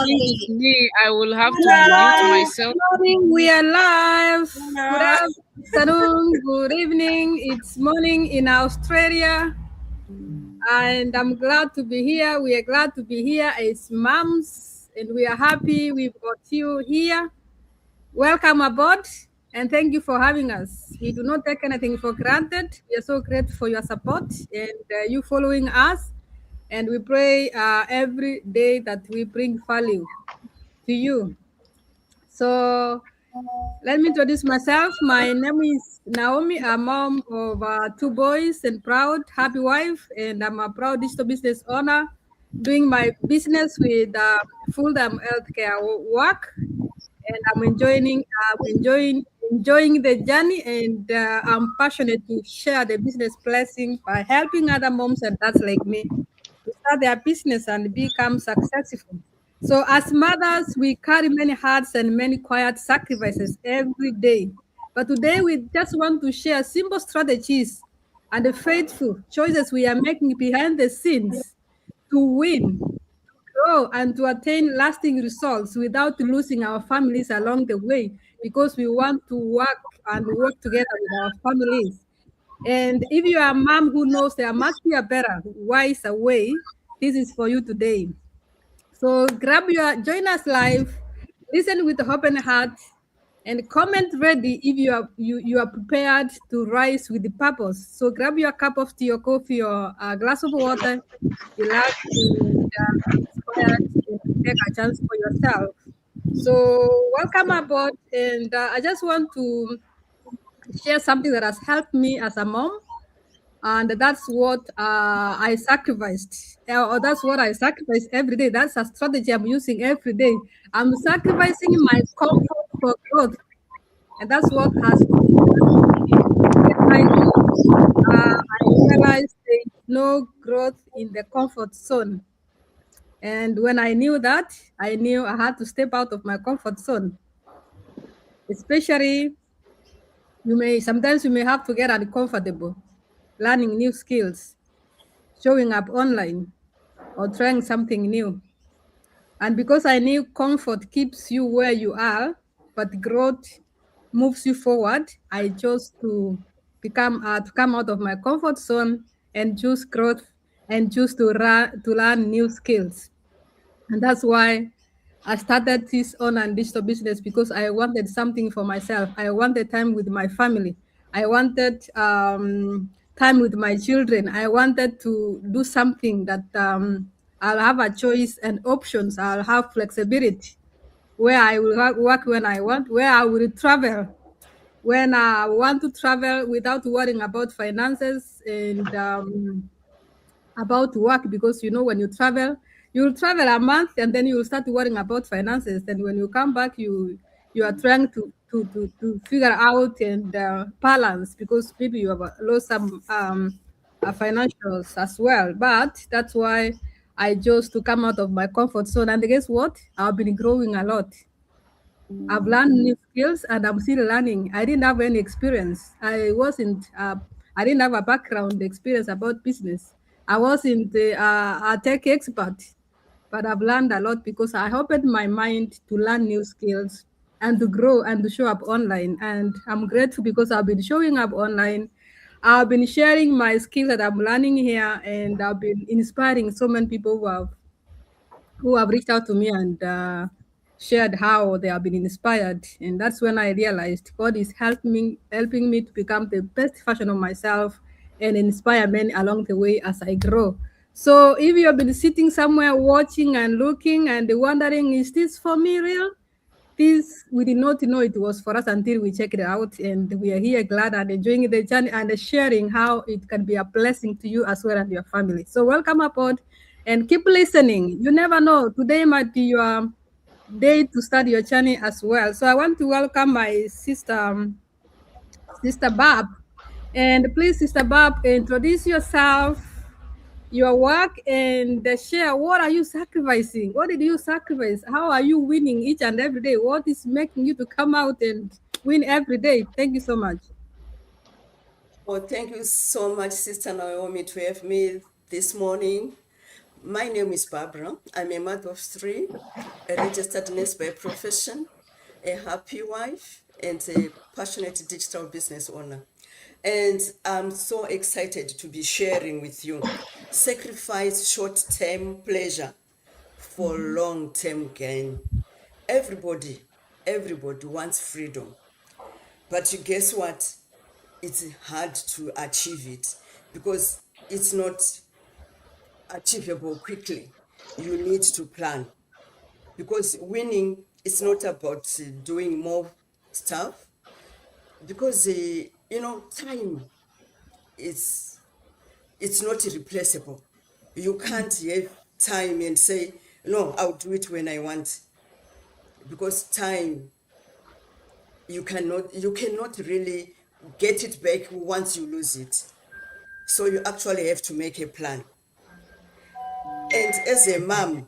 since it's me, I will have to Good unmute morning, myself. good morning. We are live. Good Yeah. afternoon, good evening. It's morning in Australia, and I'm glad to be here. We are glad to be here as moms, and we are happy we've got you here. Welcome aboard, and thank you for having us. We do not take anything for granted. We are so grateful for your support and you following us. And we pray every day that we bring value to you. So let me introduce myself. My name is Naomi. I'm mom of two boys and proud, happy wife, and I'm a proud digital business owner, doing my business with full-time healthcare work, and I'm enjoying the journey, and I'm passionate to share the business blessing by helping other moms and dads like me to start their business and become successful. So, as mothers, we carry many hearts and many quiet sacrifices every day. But today, we just want to share simple strategies and the faithful choices we are making behind the scenes to win, grow, and to attain lasting results without losing our families along the way, because we want to work together with our families. And if you are a mom who knows there must be a better, wiser way, this is for you today. So join us live, listen with open heart, and comment ready if you are prepared to rise with the purpose. So grab your cup of tea or coffee or a glass of water, relax, and be inspired and take a chance for yourself. So welcome aboard, and I just want to share something that has helped me as a mom, and that's what I sacrificed, or that's what I sacrifice every day. That's a strategy I'm using every day. I'm sacrificing my comfort for growth, and that's what has when I realized there is no growth in the comfort zone. And when I knew that, I knew I had to step out of my comfort zone. Especially, you may have to get uncomfortable, learning new skills, showing up online, or trying something new. And because I knew comfort keeps you where you are, but growth moves you forward, I chose to come out of my comfort zone and choose growth and choose to learn new skills. And that's why I started this online digital business, because I wanted something for myself. I wanted time with my family. I wanted time with my children. I wanted to do something that I'll have a choice and options. I'll have flexibility where I will work when I want, where I will travel when I want to travel without worrying about finances and about work, because when you travel, you'll travel a month and then you'll start worrying about finances, and when you come back, you are trying to figure out and balance, because maybe you have lost some financials as well. But that's why I chose to come out of my comfort zone, and guess what, I've been growing a lot. I've learned new skills and I'm still learning. I didn't have any experience. I didn't have a background experience about business. I wasn't a tech expert, but I've learned a lot because I opened my mind to learn new skills and to grow and to show up online. And I'm grateful because I've been showing up online. I've been sharing my skills that I'm learning here, and I've been inspiring so many people who have reached out to me and shared how they have been inspired. And that's when I realized God is helping me to become the best version of myself and inspire men along the way as I grow. So if you have been sitting somewhere watching and looking and wondering, is this for me real? This we did not know it was for us until we checked it out, and we are here glad and enjoying the journey and sharing how it can be a blessing to you as well and your family. So welcome aboard and keep listening. You never know, today might be your day to start your journey as well. So I want to welcome my sister Barb, and please, Sister Barb, introduce yourself, your work, and share what are you sacrificing? What did you sacrifice? How are you winning each and every day? What is making you to come out and win every day? Thank you so much. Well, thank you so much, Sister Naomi, to have me this morning. My name is Barbara. I'm a mother of three, a registered nurse by profession, a happy wife, and a passionate digital business owner. And I'm so excited to be sharing with you. Sacrifice short-term pleasure for long-term gain. Everybody, everybody wants freedom. But you guess what? It's hard to achieve it because it's not achievable quickly. You need to plan because winning is not about doing more stuff because time is it's not replaceable. You can't have time and say no, I'll do it when I want, because time you cannot really get it back once you lose it. So you actually have to make a plan. And as a mom,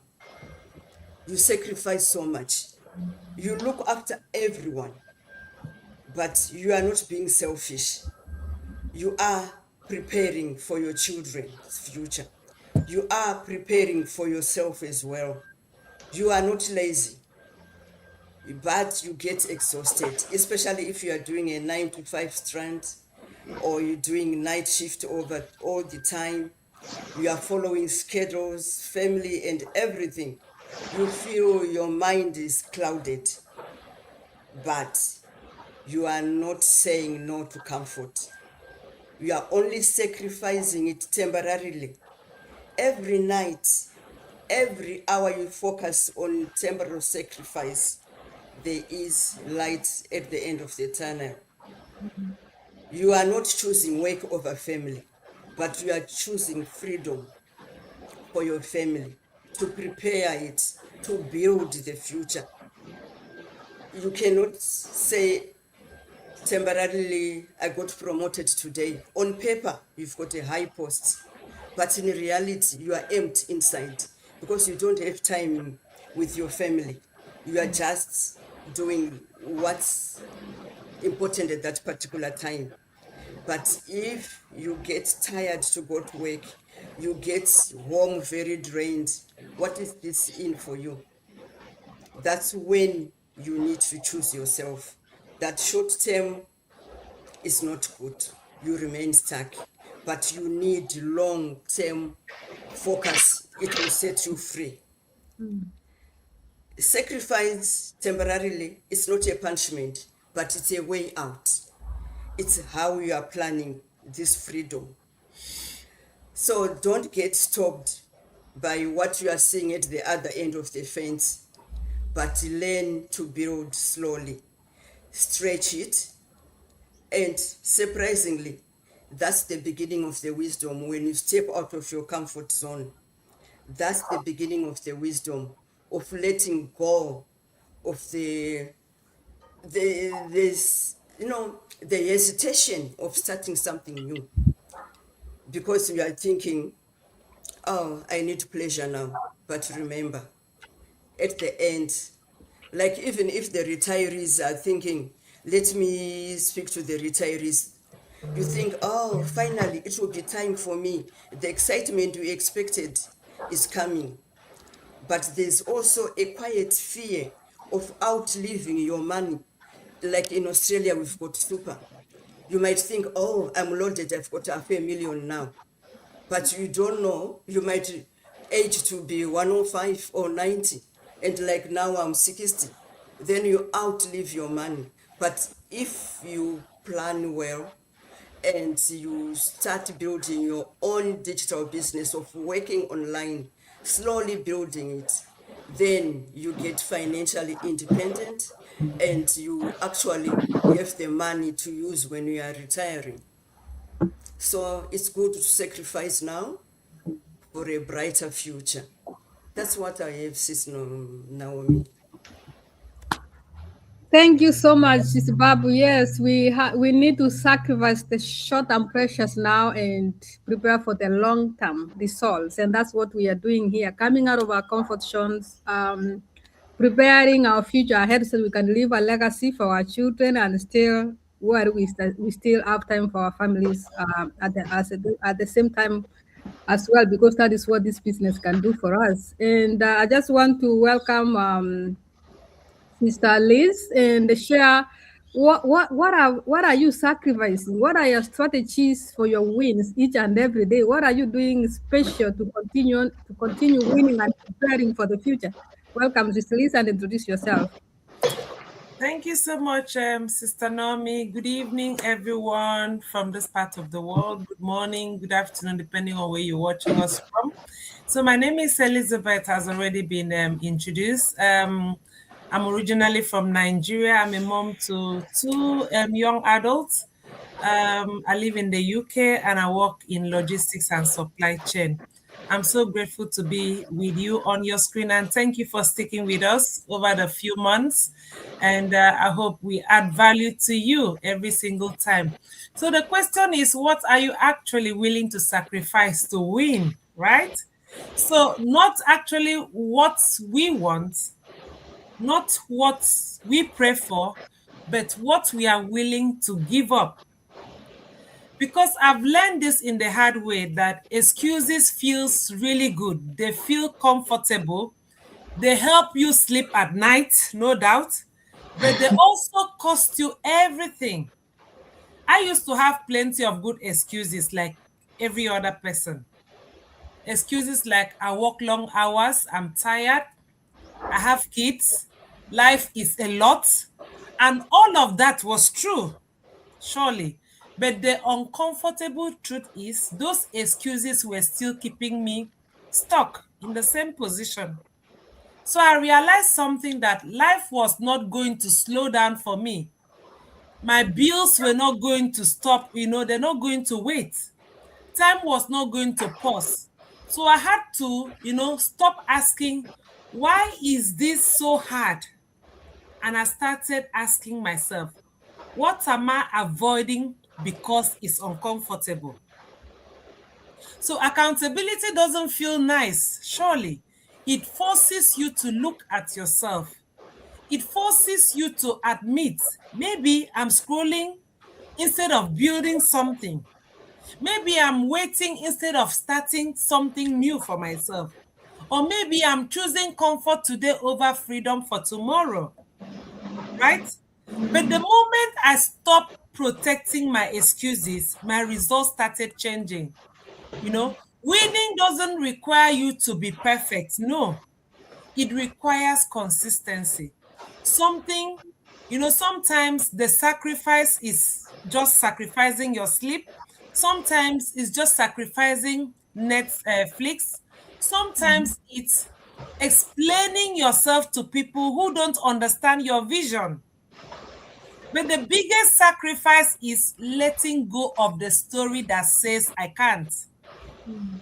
you sacrifice so much. You look after everyone, but you are not being selfish. You are preparing for your children's future. You are preparing for yourself as well. You are not lazy, but you get exhausted, especially if you are doing a 9 to 5 strand or you're doing night shift over all the time. You are following schedules, family, and everything. You feel your mind is clouded, but you are not saying no to comfort. You are only sacrificing it temporarily. Every night, every hour you focus on temporal sacrifice, there is light at the end of the tunnel. You are not choosing work over family, but you are choosing freedom for your family, to prepare it, to build the future. You cannot say temporarily, I got promoted today. On paper, you've got a high post, but in reality, you are empty inside because you don't have time with your family. You are just doing what's important at that particular time. But if you get tired to go to work, you get home very drained, what is this in for you? That's when you need to choose yourself. That short term is not good. You remain stuck. But you need long term focus. It will set you free. Sacrifice temporarily is not a punishment, but it's a way out. It's how you are planning this freedom. So don't get stopped by what you are seeing at the other end of the fence, but learn to build slowly, stretch it, and surprisingly, that's the beginning of the wisdom. When you step out of your comfort zone, that's the beginning of the wisdom of letting go of this the hesitation of starting something new, because you are thinking, oh, I need pleasure now. But remember, at the end, like even if the retirees are thinking, let me speak to the retirees, you think, oh, finally it will be time for me. The excitement we expected is coming. But there's also a quiet fear of outliving your money. Like in Australia, we've got super. You might think, oh, I'm loaded, I've got $500,000 now. But you don't know, you might age to be 105 or 90. And like now I'm 60. Then you outlive your money. But if you plan well and you start building your own digital business of working online, slowly building it, then you get financially independent and you actually have the money to use when you are retiring. So it's good to sacrifice now for a brighter future. That's what I have, Sis Naomi. Thank you so much, Sis Babu. Yes, we need to sacrifice the short and precious now and prepare for the long term, the souls, and that's what we are doing here. Coming out of our comfort zones, preparing our future ahead so we can leave a legacy for our children and still where we still have time for our families at the same time as well, because that is what this business can do for us. And I just want to welcome Sister Liz and share what are you sacrificing? What are your strategies for your wins each and every day? What are you doing special to continue winning and preparing for the future? Welcome, Sister Liz, and introduce yourself. Thank you so much, Sister Naomi. Good evening, everyone from this part of the world. Good morning, good afternoon, depending on where you're watching us from. So my name is Elizabeth, has already been introduced. I'm originally from Nigeria. I'm a mom to two young adults. I live in the UK and I work in logistics and supply chain. I'm so grateful to be with you on your screen, and thank you for sticking with us over the few months. And I hope we add value to you every single time. So the question is, what are you actually willing to sacrifice to win, right? So not actually what we want, not what we pray for, but what we are willing to give up. Because I've learned this in the hard way, that excuses feels really good. They feel comfortable. They help you sleep at night, no doubt, but they also cost you everything. I used to have plenty of good excuses like every other person. Excuses like I work long hours, I'm tired, I have kids, life is a lot. And all of that was true, surely. But the uncomfortable truth is, those excuses were still keeping me stuck in the same position. So I realized something, that life was not going to slow down for me. My bills were not going to stop, they're not going to wait. Time was not going to pause. So I had to, stop asking, why is this so hard? And I started asking myself, what am I avoiding because it's uncomfortable? So accountability doesn't feel nice, surely. It forces you to look at yourself. It forces you to admit, maybe I'm scrolling instead of building something. Maybe I'm waiting instead of starting something new for myself. Or maybe I'm choosing comfort today over freedom for tomorrow, right? But the moment I stopped protecting my excuses, my results started changing. Winning doesn't require you to be perfect. No, it requires consistency. Something, sometimes the sacrifice is just sacrificing your sleep. Sometimes it's just sacrificing Netflix. Sometimes it's explaining yourself to people who don't understand your vision. But the biggest sacrifice is letting go of the story that says I can't.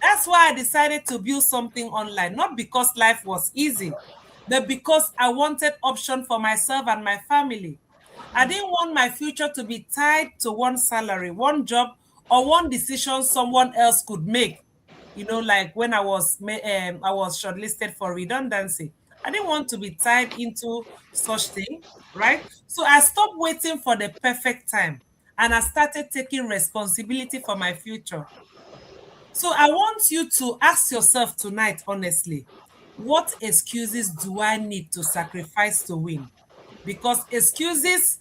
That's why I decided to build something online, not because life was easy, but because I wanted option for myself and my family. I didn't want my future to be tied to one salary, one job, or one decision someone else could make. Like when I was shortlisted for redundancy. I didn't want to be tied into such thing, right? So I stopped waiting for the perfect time and I started taking responsibility for my future. So I want you to ask yourself tonight, honestly, what excuses do I need to sacrifice to win? Because excuses,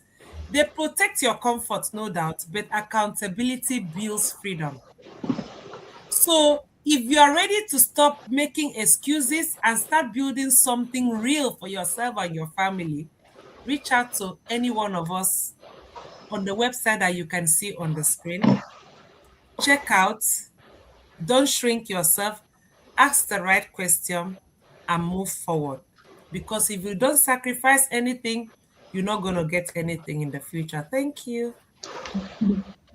they protect your comfort, no doubt, but accountability builds freedom. So if you are ready to stop making excuses and start building something real for yourself and your family, reach out to any one of us on the website that you can see on the screen. Check out. Don't shrink yourself, ask the right question, and move forward. Because if you don't sacrifice anything, you're not going to get anything in the future. Thank you.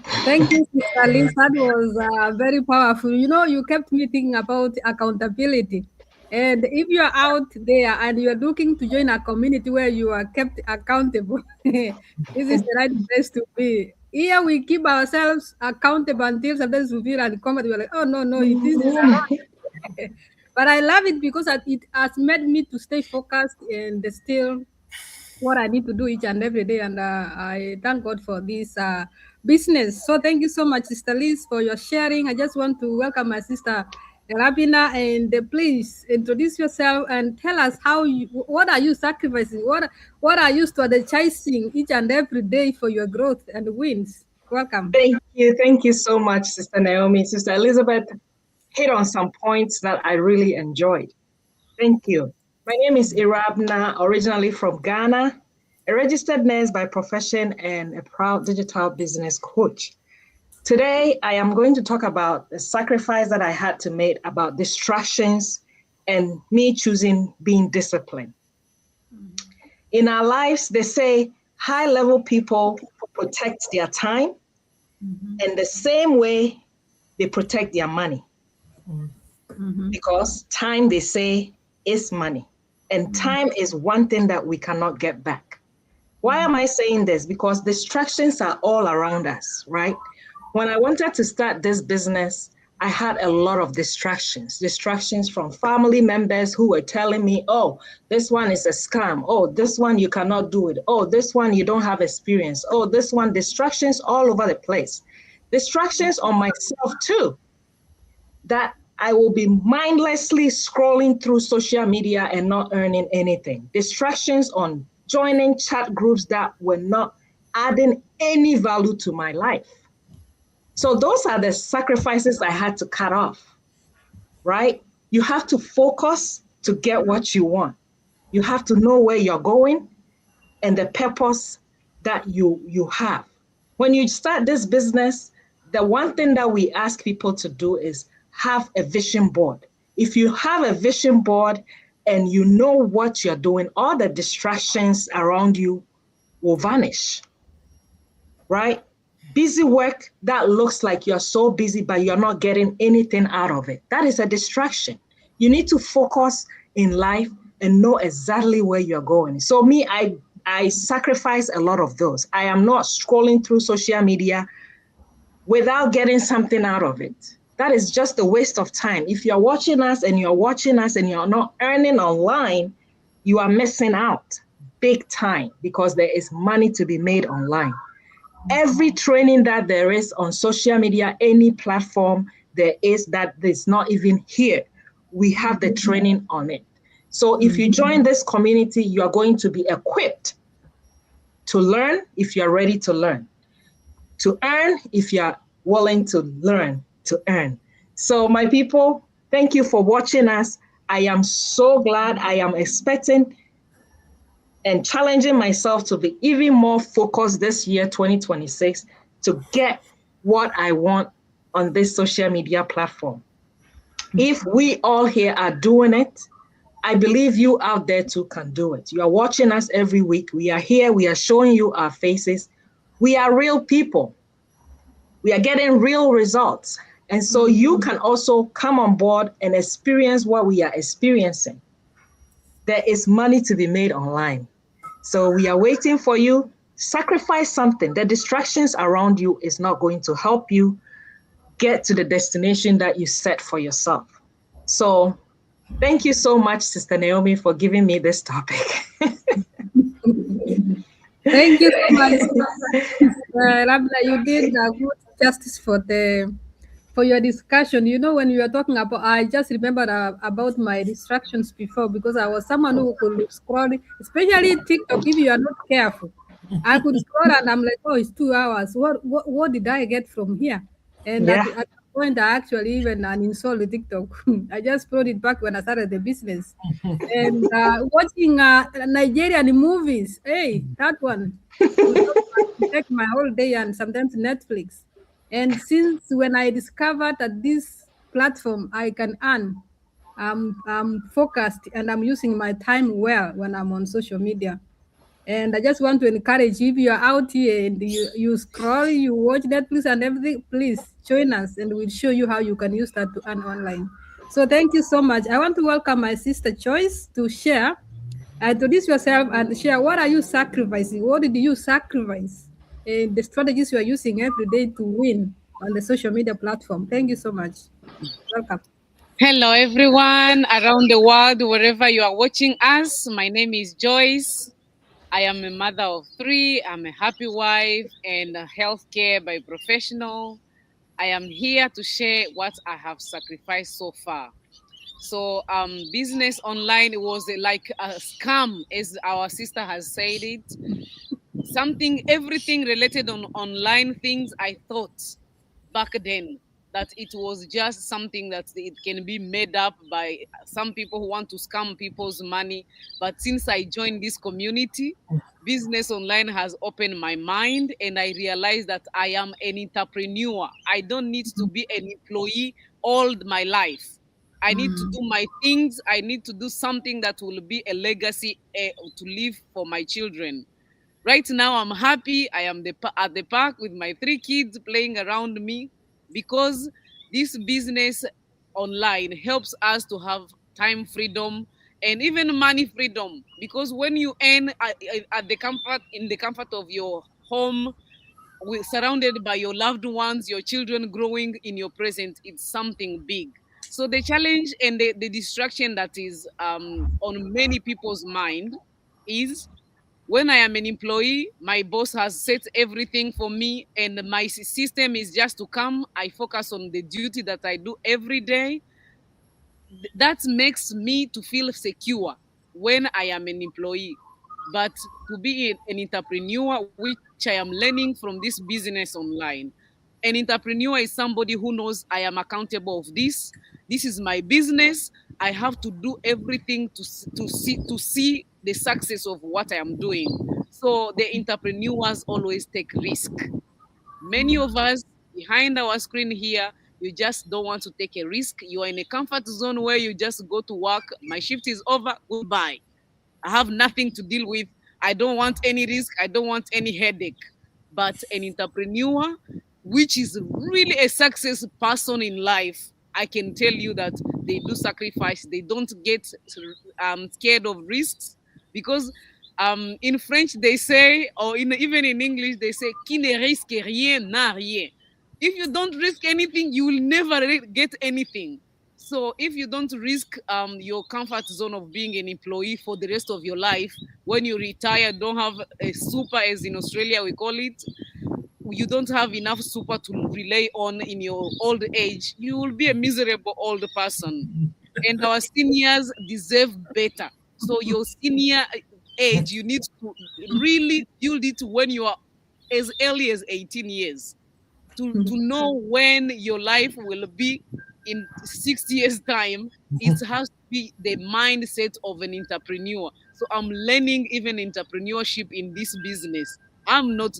Thank you, Sister Liz. That was very powerful. You kept me thinking about accountability. And if you're out there and you're looking to join a community where you are kept accountable, this is the right place to be. Here we keep ourselves accountable until sometimes we feel uncomfortable. We're like, oh, no, no, this is a lot. But I love it because it has made me to stay focused and still what I need to do each and every day. And I thank God for this business. So thank you so much, Sister Liz, for your sharing. I just want to welcome my sister Rabina, and please introduce yourself and tell us what are you sacrificing? What are you strategizing each and every day for your growth and wins? Welcome. Thank you so much, Sister Naomi. Sister Elizabeth hit on some points that I really enjoyed. Thank you. My name is Irabna, originally from Ghana, a registered nurse by profession and a proud digital business coach. Today, I am going to talk about the sacrifice that I had to make about distractions and me choosing being disciplined. In our lives, they say high-level people protect their time, and the same way they protect their money. Because time, they say, is money. And time is one thing that we cannot get back. Why am I saying this? Because distractions are all around us, right? When I wanted to start this business, I had a lot of distractions from family members who were telling me, oh, this one is a scam. Oh, this one, you cannot do it. Oh, this one, you don't have experience. Oh, this one, distractions all over the place. Distractions on myself too, that I will be mindlessly scrolling through social media and not earning anything. Distractions on joining chat groups that were not adding any value to my life. So those are the sacrifices I had to cut off, right? You have to focus to get what you want. You have to know where you're going and the purpose that you have. When you start this business, the one thing that we ask people to do is have a vision board. If you have a vision board and you know what you're doing, all the distractions around you will vanish, right? Busy work that looks like you're so busy, but you're not getting anything out of it. That is a distraction. You need to focus in life and know exactly where you're going. So me, I sacrifice a lot of those. I am not scrolling through social media without getting something out of it. That is just a waste of time. If you're watching us and you're not earning online, you are missing out big time because there is money to be made online. Every training that there is on social media, any platform there is that is not even here, we have the training on it. So if you join this community, you are going to be equipped to learn if you're ready to learn, to earn if you're willing to learn to earn. So my people, thank you for watching us. I am so glad. I am expecting and challenging myself to be even more focused this year, 2026, to get what I want on this social media platform. If we all here are doing it, I believe you out there too can do it. You are watching us every week. We are here. We are showing you our faces. We are real people. We are getting real results. And so you can also come on board and experience what we are experiencing. There is money to be made online. So we are waiting for you. Sacrifice something. The distractions around you is not going to help you get to the destination that you set for yourself. So thank you so much, Sister Naomi, for giving me this topic. Thank you so much. Rabna, you did good justice for your discussion. You know, when you were talking about, I just remembered about my distractions before, because I was someone who could scroll, especially TikTok. If you are not careful, I could scroll and I'm like, oh, it's 2 hours. What did I get from here? And at the point, I actually even uninstalled the TikTok. I just brought it back when I started the business. And watching Nigerian movies, hey, that one take my whole day, and sometimes Netflix. And since when I discovered that this platform I can earn, I'm focused and I'm using my time well when I'm on social media. And I just want to encourage, if you are out here and you scroll, you watch Netflix and everything, please join us and we'll show you how you can use that to earn online. So thank you so much. I want to welcome my sister Joyce to share. Introduce yourself and share, what are you sacrificing? What did you sacrifice? And the strategies you are using every day to win on the social media platform. Thank you so much. Welcome. Hello, everyone around the world, wherever you are watching us. My name is Joyce. I am a mother of three. I'm a happy wife and a healthcare by professional. I am here to share what I have sacrificed so far. So, business online was like a scam, as our sister has said it. Something, everything related on online things. I thought back then that it was just something that it can be made up by some people who want to scam people's money. But since I joined this community, business online has opened my mind, and I realized that I am an entrepreneur. I don't need to be an employee all my life. I need to do my things. I need to do something that will be a legacy to leave for my children. Right now, I'm happy. I am at the park with my three kids playing around me, because this business online helps us to have time freedom and even money freedom. Because when you earn at the comfort in the comfort of your home, surrounded by your loved ones, your children growing in your presence, it's something big. So the challenge and the distraction that is on many people's mind is, when I am an employee, my boss has set everything for me, and my system is just to come. I focus on the duty that I do every day. That makes me to feel secure when I am an employee. But to be an entrepreneur, which I am learning from this business online, an entrepreneur is somebody who knows I am accountable of this. This is my business. I have to do everything to see the success of what I am doing. So the entrepreneurs always take risk. Many of us behind our screen here, you just don't want to take a risk. You are in a comfort zone where you just go to work. My shift is over. Goodbye. I have nothing to deal with. I don't want any risk. I don't want any headache. But an entrepreneur, which is really a success person in life, I can tell you that they do sacrifice. They don't get scared of risks, because in French they say, or even in English they say, "Qui ne risque rien n'a rien." If you don't risk anything, you will never get anything. So if you don't risk your comfort zone of being an employee for the rest of your life, when you retire, don't have a super, as in Australia we call it, you don't have enough super to rely on in your old age, you will be a miserable old person. And our seniors deserve better. So your senior age, you need to really build it when you are as early as 18 years, to know when your life will be in 60 years time. It has to be the mindset of an entrepreneur. So I'm learning even entrepreneurship in this business. I'm not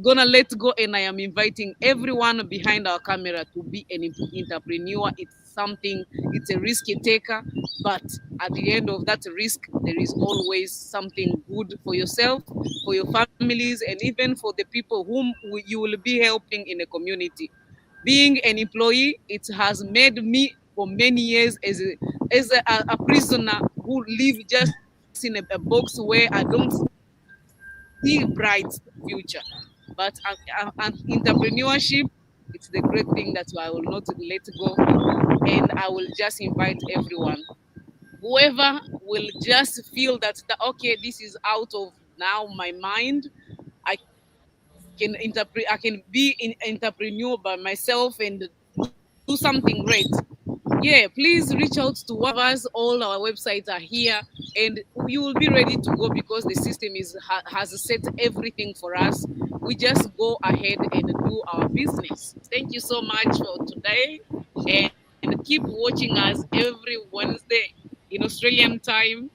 gonna let go, and I am inviting everyone behind our camera to be an entrepreneur. It's a risky taker, but at the end of that risk, there is always something good for yourself, for your families, and even for the people whom you will be helping in the community. Being an employee, it has made me for many years as a prisoner who live just in a box where I don't see bright future. But entrepreneurship, it's the great thing that I will not let go. And I will just invite everyone, whoever will just feel that, okay, this is out of now my mind. I I can be an entrepreneur by myself and do something great. Yeah, please reach out to one of us. All our websites are here, and you will be ready to go, because the system has set everything for us. We just go ahead and do our business. Thank you so much for today, and keep watching us every Wednesday in Australian time.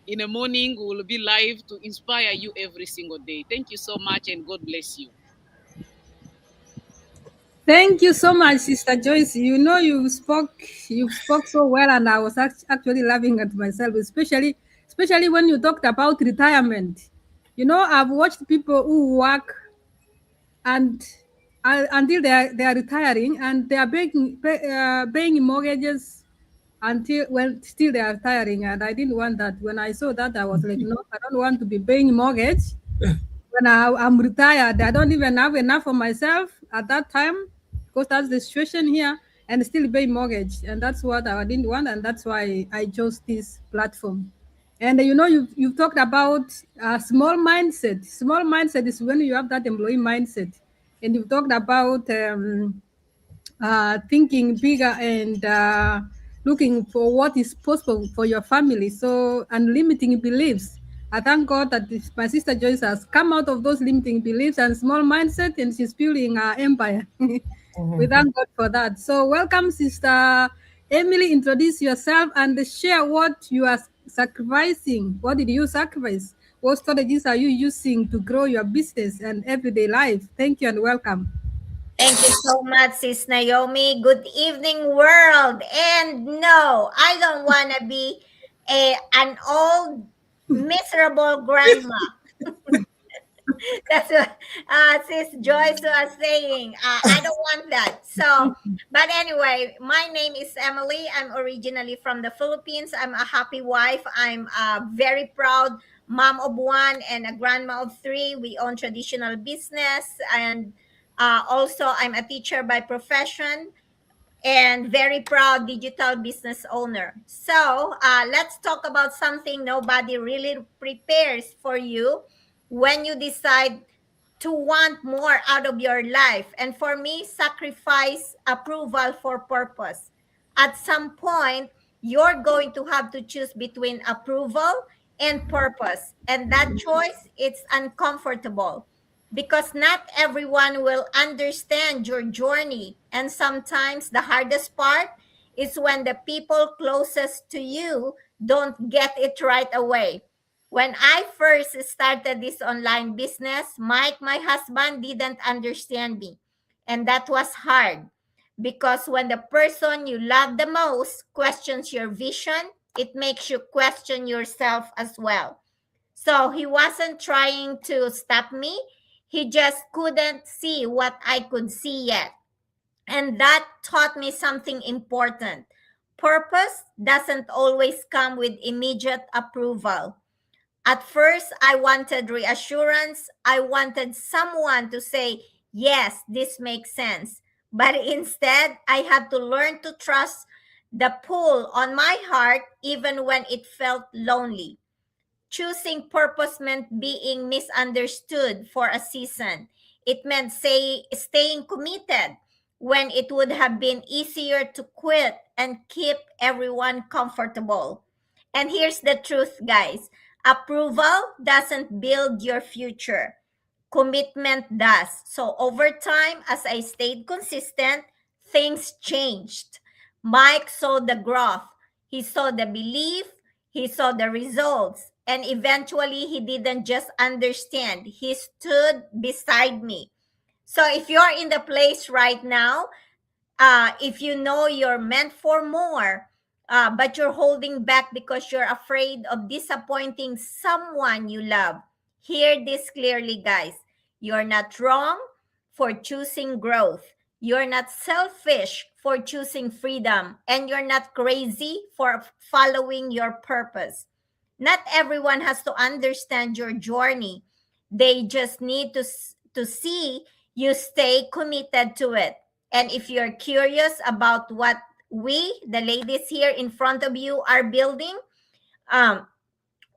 In the morning, we will be live to inspire you every single day. Thank you so much, and God bless you. Thank you so much, Sister Joyce. You know, you spoke so well, and I was actually laughing at myself, especially when you talked about retirement. You know, I've watched people who work and until they are retiring, and they are paying mortgages until, well, still they are retiring, and I didn't want that. When I saw that, I was like, no, I don't want to be paying mortgage when I'm retired. I don't even have enough for myself at that time, because that's the situation here, and still pay mortgage. And that's what I didn't want, and that's why I chose this platform. And you've talked about small mindset. Small mindset is when you have that employee mindset, and you've talked about thinking bigger and looking for what is possible for your family. So, and limiting beliefs. I thank God that my sister Joyce has come out of those limiting beliefs and small mindset, and she's building her empire. We Mhm. thank God for that. So, welcome, Sister Emily. Introduce yourself and share what you are sacrificing. What did you sacrifice? What strategies are you using to grow your business and everyday life? Thank you and welcome. Thank you so much, Sis Naomi. Good evening, world. And no, I don't want to be an old, miserable grandma. That's what Sis Joyce was saying. I don't want that. So, but anyway, my name is Emily. I'm originally from the Philippines. I'm a happy wife. I'm a very proud mom of one and a grandma of three. We own traditional business, and also I'm a teacher by profession and very proud digital business owner. So let's talk about something nobody really prepares for you when you decide to want more out of your life. And for me, sacrifice approval for purpose. At some point, you're going to have to choose between approval and purpose. And that choice, it's uncomfortable because not everyone will understand your journey. And sometimes the hardest part is when the people closest to you don't get it right away. When I first started this online business, Mike, my husband, didn't understand me. And that was hard because when the person you love the most questions your vision, it makes you question yourself as well. So he wasn't trying to stop me. He just couldn't see what I could see yet. And that taught me something important. Purpose doesn't always come with immediate approval. At first, I wanted reassurance. I wanted someone to say, yes, this makes sense. But instead, I had to learn to trust the pull on my heart even when it felt lonely. Choosing purpose meant being misunderstood for a season. It meant staying committed when it would have been easier to quit and keep everyone comfortable. And here's the truth, guys, approval doesn't build your future, commitment does. So over time, as I stayed consistent, things changed. Mike saw the growth, he saw the belief, he saw the results, and eventually he didn't just understand, he stood beside me. So if you're in the place right now, if you know you're meant for more, but you're holding back because you're afraid of disappointing someone you love, hear this clearly, guys. You're not wrong for choosing growth. You're not selfish for choosing freedom. And you're not crazy for following your purpose. Not everyone has to understand your journey. They just need to see you stay committed to it. And if you're curious about what we, the ladies here in front of you, are building, um,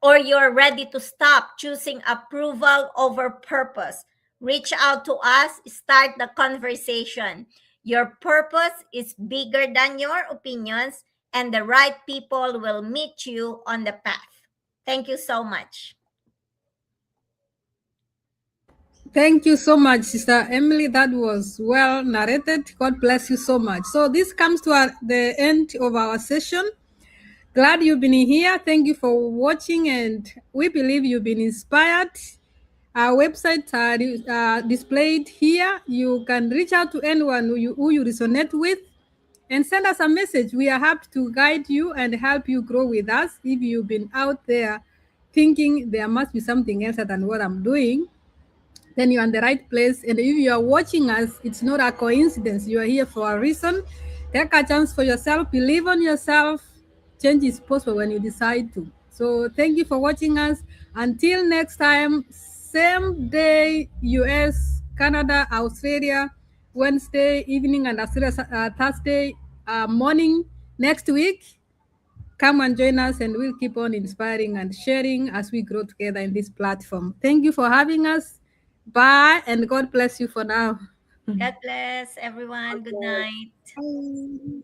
or you're ready to stop choosing approval over purpose, reach out to us, start the conversation. Your purpose is bigger than your opinions, and the right people will meet you on the path. Thank you so much. Thank you so much, Sister Emily. That was well narrated. God bless you so much. So this comes to the end of our session. Glad you've been here. Thank you for watching, and we believe you've been inspired. Our websites are displayed here. You can reach out to anyone who you resonate with and send us a message. We are happy to guide you and help you grow with us. If you've been out there thinking there must be something else than what I'm doing, then you're in the right place. And if you are watching us, it's not a coincidence. You are here for a reason. Take a chance for yourself. Believe on yourself. Change is possible when you decide to. So thank you for watching us. Until next time, same day, US, Canada, Australia, Wednesday evening, and Australia Thursday morning next week. Come and join us, and we'll keep on inspiring and sharing as we grow together in this platform. Thank you for having us. Bye, and God bless you for now. God bless everyone. Good night. Bye.